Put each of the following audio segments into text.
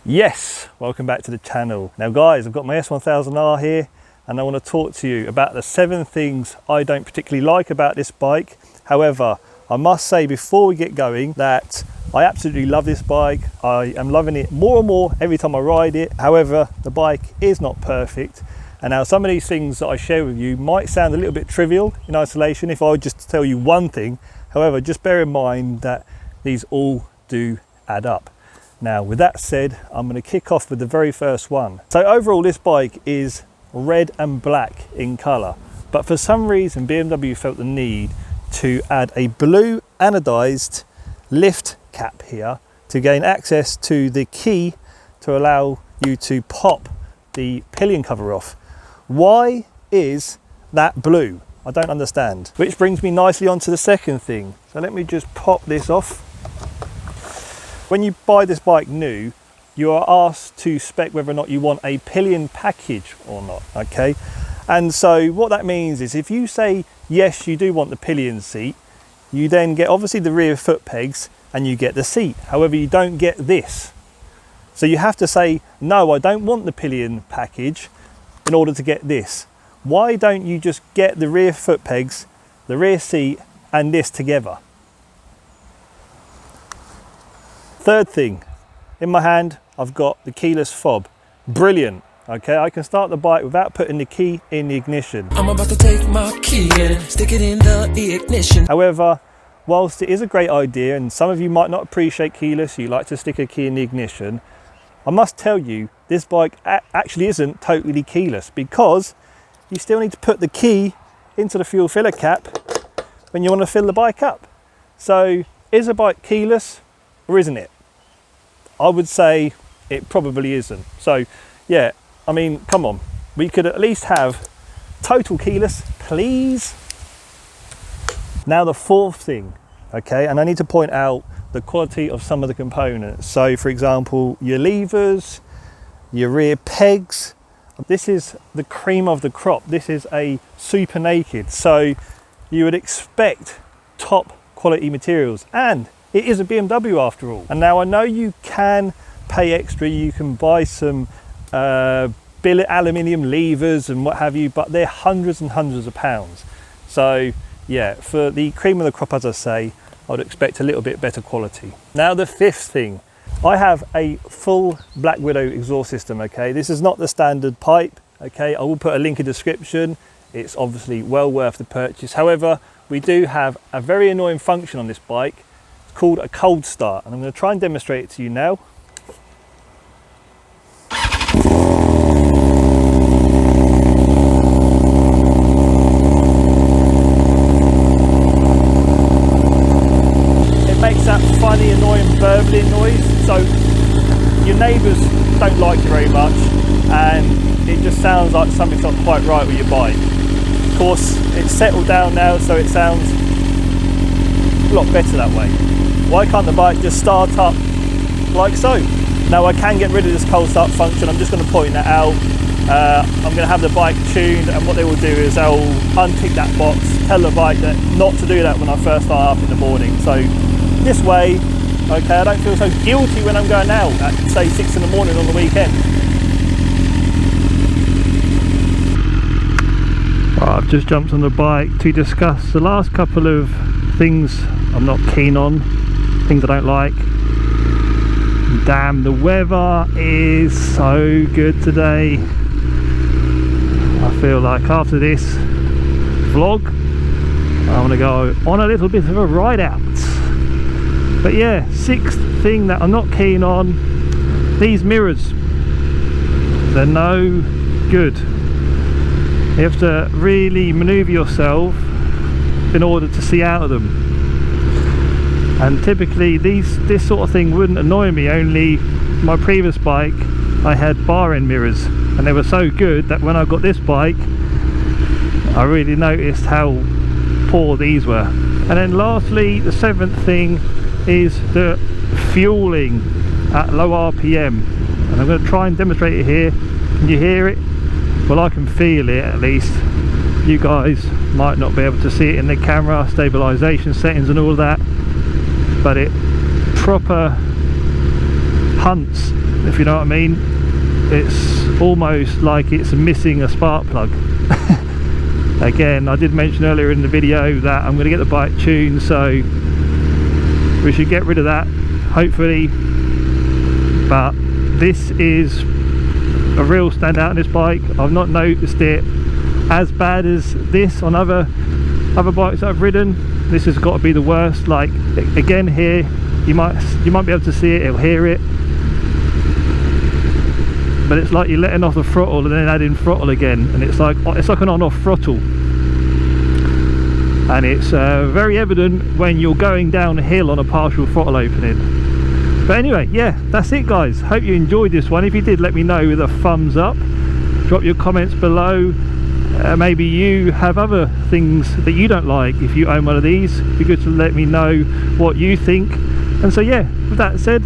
Yes, welcome back to the channel. Now guys, I've got my S1000R here and I want to talk to you about the 7 things I don't particularly like about this bike. However, I must say before we get going that I absolutely love this bike. I am loving it more and more every time I ride it. However, the bike is not perfect. And now some of these things that I share with you might sound a little bit trivial in isolation if I would just tell you one thing. However, just bear in mind that these all do add up. Now, with that said, I'm going to kick off with the very first one. So overall, this bike is red and black in colour, but for some reason BMW felt the need to add a blue anodized lift cap here to gain access to the key to allow you to pop the pillion cover off. Why is that blue? I don't understand. Which brings me nicely on to the second thing. So let me just pop this off. When you buy this bike new, you are asked to spec whether or not you want a pillion package or not, okay? And so what that means is if you say, yes, you do want the pillion seat, you then get obviously the rear foot pegs and you get the seat. However, you don't get this. So you have to say, no, I don't want the pillion package in order to get this. Why don't you just get the rear foot pegs, the rear seat and this together? Third thing, in my hand, I've got the keyless fob. Brilliant, okay? I can start the bike without putting the key in the ignition. I'm about to take my key and stick it in the ignition. However, whilst it is a great idea, and some of you might not appreciate keyless, you like to stick a key in the ignition, I must tell you, this bike actually isn't totally keyless because you still need to put the key into the fuel filler cap when you want to fill the bike up. So, is a bike keyless or isn't it? I would say it probably isn't. So yeah, I mean, come on, we could at least have total keyless, please. Now the fourth thing, okay, and I need to point out the quality of some of the components. So for example, your levers, your rear pegs, this is the cream of the crop. This is a super naked, so you would expect top quality materials, and it is a BMW after all. And now I know you can pay extra, you can buy some billet aluminium levers and what have you, but they're hundreds and hundreds of pounds. So yeah, for the cream of the crop, as I say, I'd expect a little bit better quality. Now the fifth thing, I have a full Black Widow exhaust system, okay? This is not the standard pipe, okay? I will put a link in the description. It's obviously well worth the purchase. However, we do have a very annoying function on this bike called a cold start, and I'm going to try and demonstrate it to you now. It makes that funny annoying burbling noise, so your neighbours don't like it very much and it just sounds like something's not quite right with your bike. Of course, it's settled down now, so it sounds a lot better that way. Why can't the bike just start up like so? Now I can get rid of this cold start function. I'm just going to point that out. I'm going to have the bike tuned, and what they will do is they'll untick that box, tell the bike that not to do that when I first start up in the morning. So this way, okay, I don't feel so guilty when I'm going out at say 6 in the morning on the weekend. Right, I've just jumped on the bike to discuss the last couple of things I'm not keen on, things I don't like. Damn, the weather is so good today. I feel like after this vlog I want to go on a little bit of a ride out. But yeah, sixth thing that I'm not keen on, these mirrors. They're no good. You have to really maneuver yourself in order to see out of them. And typically this sort of thing wouldn't annoy me, only my previous bike I had bar end mirrors and they were so good that when I got this bike I really noticed how poor these were. And then lastly, the seventh thing is the fueling at low RPM, and I'm going to try and demonstrate it here. Can you hear it? Well, I can feel it at least. You guys might not be able to see it in the camera, stabilization settings and all that, but it proper hunts if you know what I mean. It's almost like it's missing a spark plug. Again, I did mention earlier in the video that I'm going to get the bike tuned, so we should get rid of that, hopefully. But this is a real standout on this bike. I've not noticed it as bad as this on other bikes that I've ridden. This has got to be the worst. Like, again, here you might be able to see it, it'll hear it, but it's like you're letting off the throttle and then adding throttle again, and it's like an on-off throttle, and it's very evident when you're going down a hill on a partial throttle opening. But anyway, yeah, that's it guys. Hope you enjoyed this one. If you did, let me know with a thumbs up, drop your comments below. Maybe you have other things that you don't like. If you own one of these, it'd be good to let me know what you think. And so yeah, with that said,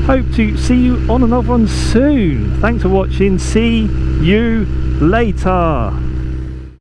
hope to see you on another one soon. Thanks for watching. See you later.